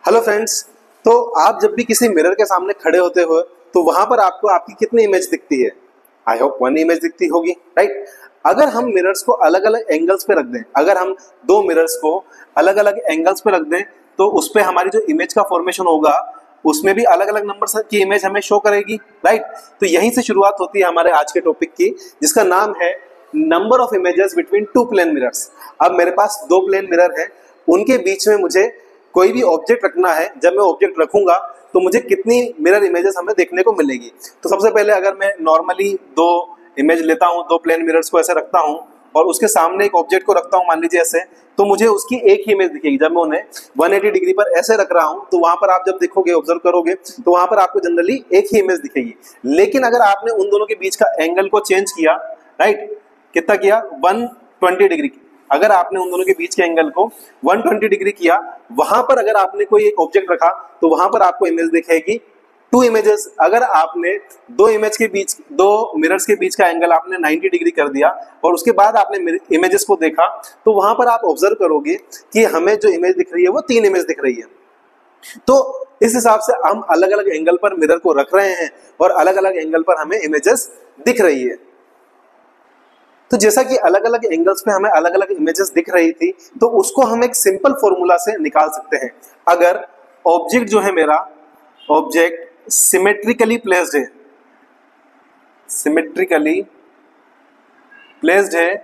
Hello friends. तो आप जब भी किसी मिरर के सामने खड़े होते हो तो वहां पर आपको आपकी कितनी इमेज दिखती है? आई होप वन इमेज दिखती होगी, राइट। अगर हम मिरर्स को अलग अलग एंगल्स पे रख दें, अगर हम दो मिरर्स को अलग अलग एंगल्स पे रख दें तो उस पे हमारी जो इमेज का फॉर्मेशन होगा उसमें भी अलग अलग नंबर की इमेज हमें शो करेगी, राइट। तो यहीं से शुरुआत होती है हमारे आज के टॉपिक की, जिसका नाम है number of images between two plane mirrors. अब मेरे पास दो प्लेन मिरर है, उनके बीच में मुझे कोई भी ऑब्जेक्ट रखना है। जब मैं ऑब्जेक्ट रखूंगा तो मुझे कितनी मिरर इमेजेस हमें देखने को मिलेगी। तो सबसे पहले अगर मैं नॉर्मली दो इमेज लेता हूं, दो प्लेन मिरर्स को ऐसे रखता हूं और उसके सामने एक ऑब्जेक्ट को रखता हूं, मान लीजिए ऐसे, तो मुझे उसकी एक ही इमेज दिखेगी। जब मैं उन्हें 180 डिग्री पर ऐसे रख रहा हूं तो वहां पर आप जब देखोगे, ऑब्जर्व करोगे तो वहां पर आपको जनरली एक ही इमेज दिखेगी। लेकिन अगर आपने उन दोनों के बीच का एंगल को चेंज किया, राइट, कितना किया, 120 डिग्री, अगर आपने उन दोनों के बीच के एंगल को 120 डिग्री किया, वहां पर अगर आपने कोई एक ऑब्जेक्ट रखा तो वहां पर आपको इमेज दिखेगी टू इमेजेस। अगर आपने दो इमेज के बीच, दो मिरर्स के बीच का एंगल आपने 90 डिग्री कर दिया और उसके बाद आपने इमेजेस को देखा तो वहां पर आप ऑब्जर्व करोगे कि हमें जो इमेज दिख रही है वो तीन इमेज दिख रही है। तो इस हिसाब से हम अलग अलग एंगल पर मिरर को रख रहे हैं और अलग अलग एंगल पर हमें इमेजेस दिख रही है। तो जैसा कि अलग अलग एंगल्स पे हमें अलग अलग इमेजेस दिख रही थी, तो उसको हम एक सिंपल फॉर्मूला से निकाल सकते हैं। अगर ऑब्जेक्ट जो है मेरा, ऑब्जेक्ट सिमेट्रिकली प्लेस्ड है, सिमेट्रिकली प्लेस्ड है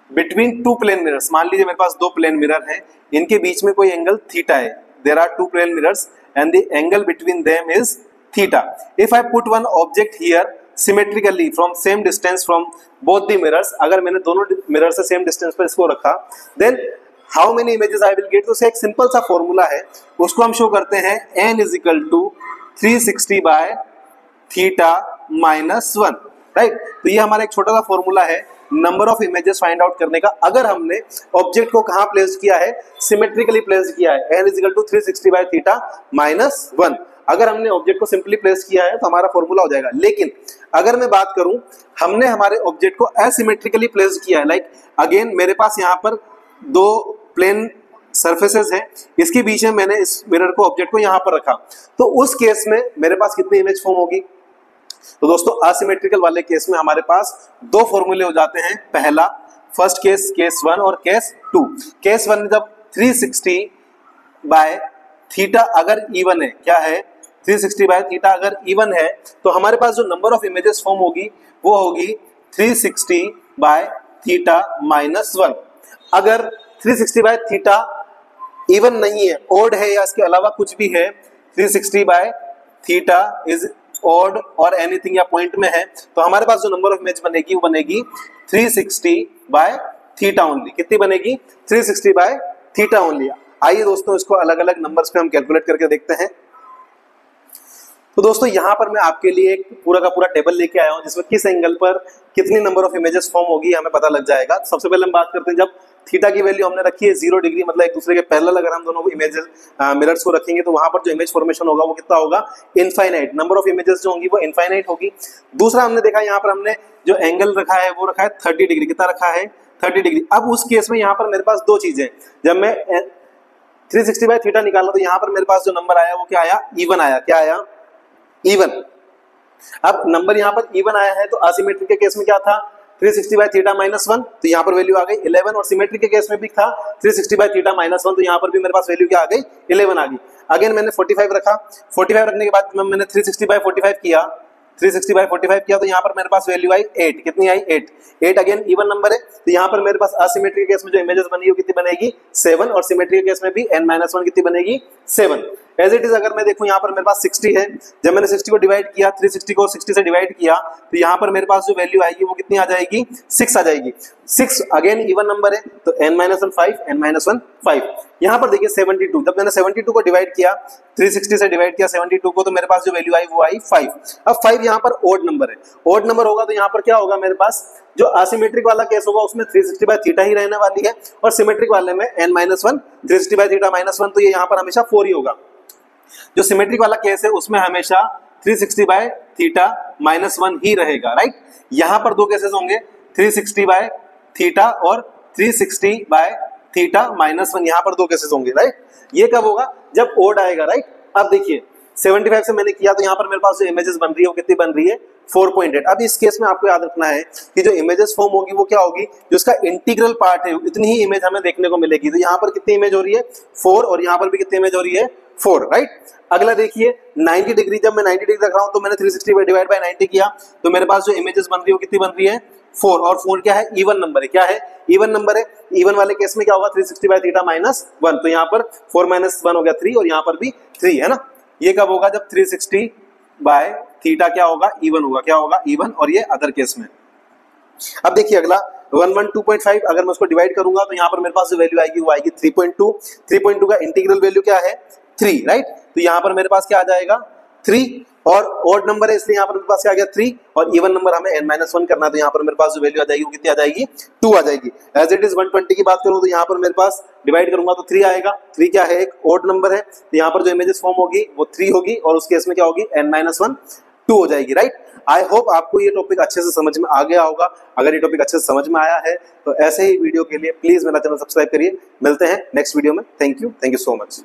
बिटवीन टू प्लेन मिरर्स, मान लीजिए मेरे पास दो प्लेन मिरर हैं, इनके बीच में कोई एंगल थीटा है, there are two plane mirrors and the angle between them is theta. If I put one object here symmetrically from same distance from both the mirrors, अगर मैंने दोनों मिरर से सेम डिस्टेंस पर इसको रखा, then how many images I will get. तो उसका एक सिंपल सा फॉर्मूला है, उसको हम शो करते हैं n is equal to 360 by theta minus 1, right. तो ये हमारा एक छोटा सा फॉर्मूला है number of images find out करने का, अगर हमने ऑब्जेक्ट को कहां प्लेस किया है, सिमेट्रिकली प्लेस किया है। n is equal to 360 by theta minus 1, अगर हमने ऑब्जेक्ट को सिंपली प्लेस किया है तो हमारा फॉर्मूला हो जाएगा। लेकिन अगर मैं बात करूं, हमने हमारे ऑब्जेक्ट को एसिमेट्रिकली प्लेस किया है, लाइक अगेन मेरे पास यहाँ पर दो प्लेन सरफेसेस हैं, इसके बीच में मैंने इस मिरर को, ऑब्जेक्ट को यहाँ पर रखा, तो उस केस में मेरे पास कितनी इमेज फॉर्म होगी? तो दोस्तों असिमेट्रिकल वाले केस में हमारे पास दो फॉर्मूले हो जाते हैं। पहला, फर्स्ट केस, केस 1 और केस 2। केस 1 जब 360 बाय थीटा अगर इवन है, क्या है, 360 बाय थीटा अगर इवन है, तो हमारे पास जो नंबर ऑफ इमेजेस फॉर्म होगी वो होगी 360 बाय थीटा माइनस 1। अगर 360 बाय थीटा इवन नहीं है, ओड है या इसके अलावा कुछ भी है, 360 बाय थीटा इज ओड और एनीथिंग या पॉइंट में है, तो हमारे पास जो नंबर ऑफ इमेज बनेगी वो बनेगी 360 बाय थीटा ओनली। कितनी बनेगी? 360 बाय थीटा ओनली। आइए दोस्तों इसको अलग अलग नंबर्स पे हम कैलकुलेट करके देखते हैं। तो दोस्तों यहाँ पर मैं आपके लिए एक पूरा का पूरा टेबल लेके आया हूँ जिसमें किस एंगल पर कितनी नंबर ऑफ इमेजेस फॉर्म होगी हमें पता लग जाएगा। सबसे पहले हम बात करते हैं, जब थीटा की वैल्यू हमने रखी है 0 डिग्री, मतलब एक दूसरे के पैरेलल, अगर हम दोनों इमेजेस मिरर्स को रखेंगे तो वहां पर जो इमेज फॉर्मेशन होगा वो कितना होगा? इनफाइनाइट। नंबर ऑफ इमेजेस जो होंगी वो इनफाइनाइट होगी। दूसरा हमने देखा, यहाँ पर हमने जो एंगल रखा है वो रखा है 30 डिग्री। कितना रखा है? 30 डिग्री। अब उस केस में यहाँ पर मेरे पास दो चीजें, जब मैं 360 बाय थीटा निकाला तो यहाँ पर मेरे पास जो नंबर आया वो क्या आया? इवन आया। क्या आया? इवन। अब नंबर यहाँ पर इवन आया है तो असिमेट्रिक के केस में क्या था? 360 बाय थीटा माइनस 1, तो यहाँ पर वैल्यू आ गई 11, और सिमेट्रिक के केस में भी था 360 बाय थीटा माइनस 1, तो यहाँ पर भी मेरे पास वैल्यू क्या आ गई? 11 आ गई। अगेन मैंने 45 रखा, 45 रखने के बाद मैंने 360 बाय 45 किया, 360 बाय 45 किया तो यहाँ पर मेरे पास वैल्यू आई 8। कितनी आई? 8 अगेन इवन नंबर है, तो यहाँ पर मेरे पास असिमेट्रिक केस में जो इमेजेस बनी है कितनी बनेगी? 7, और सिमेट्रिक केस में भी n-1 कितनी बनेगी? 7। एज इट इज अगर मैं देखूं यहाँ पर मेरे पास 60 है, जब मैंने 60 को डिवाइड किया, 360 को 60 से डिवाइड किया, तो यहाँ पर मेरे पास जो वैल्यू आएगी वो कितनी आ जाएगी? 6 आ जाएगी। 6 अगेन इवन नंबर है तो n-1 5, n-1 5। यहाँ पर देखिए 72, जब मैंने 72 को डिवाइड किया, 360 से डिवाइड किया 72 को, तो मेरे पास जो वैल्यू आई वो आई 5। अब 5 यहाँ पर ओड नंबर है, ओड नंबर होगा तो यहाँ पर क्या होगा? मेरे पास जो असिमेट्रिक वाला केस होगा उसमें 360 बाय थीटा ही रहने वाली है, और सिमेट्रिक वाले में n-1 360 बाय थीटा माइनस 1, तो ये यहाँ पर हमेशा 4 ही होगा। जो सिमेट्रिक वाला केस है उसमें हमेशा 360 बाय थीटा माइनस 1 ही रहेगा, राइट। यहाँ पर दो केसेस होंगे, 360 बाय थीटा और 360 बाय थीटा -1, यहाँ पर 2 केसेस होंगे, राइट। ये कब होगा, जब ओड आएगा, राइट। अब देखिए 75 से मैंने किया तो यहाँ पर मेरे पास जो इमेजेस बन रही है वो कितनी बन रही है, 4.8। अब इस केस में आपको याद रखना है कि जो इमेजेस फॉर्म होगी वो क्या होगी, जो इसका इंटीग्रल पार्ट है इतनी ही इमेज हमें देखने को मिलेगी। तो यहाँ पर कितनी इमेज हो रही है, 4, और यहाँ पर भी कितनी इमेज हो रही है, 4, राइट। अगला देखिए 90 डिग्री, जब मैं 90 डिग्री रख रहा हूं तो मैंने 360 डिवाइड बाय 90 किया तो मेरे पास जो इमेजेस बन रही है वो कितनी बन रही है, 4। और 4 क्या है, इवन नंबर है, क्या है, इवन नंबर है। इवन वाले केस में क्या होगा, 360 बाय थीटा -1, तो यहाँ पर 4 - 1 हो गया 3, और यहाँ पर भी 3 है ना। ये कब होगा, जब 360 बाय थीटा क्या होगा, इवन होगा, क्या होगा, इवन। और ये अदर केस में। अब देखिए अगला 112.5, अगर मैं उसको डिवाइड करूंगा तो यहाँ पर मेरे पास जो वैल्यू आएगी वो आएगी 3.2। 3.2 का इंटीग्रल वैल्यू क्या है, 3, राइट। तो यहाँ पर मेरे पास क्या आ जाएगा, 3, और ओड नंबर है इसलिए यहाँ पर मेरे पास क्या आ गया 3, और इवन नंबर हमें n-1 करना है तो यहाँ पर मेरे पास जो वैल्यू आ जाएगी वो कितनी आ जाएगी, 2 आ जाएगी। एज इट इज 120 की बात करूँ तो यहाँ पर मेरे पास डिवाइड करूंगा तो 3 आएगा। 3 क्या है, एक ओड नंबर है, तो यहाँ पर जो इमेजेस फॉर्म होगी वो 3 होगी, और उस केस में क्या होगी, n-1 2 हो जाएगी, राइट। आई होप आपको ये टॉपिक अच्छे से समझ में आ गया होगा। अगर ये टॉपिक अच्छे से समझ में आया है तो ऐसे ही वीडियो के लिए प्लीज मेरा चैनल सब्सक्राइब करिए। मिलते हैं नेक्स्ट वीडियो में। Thank you so much.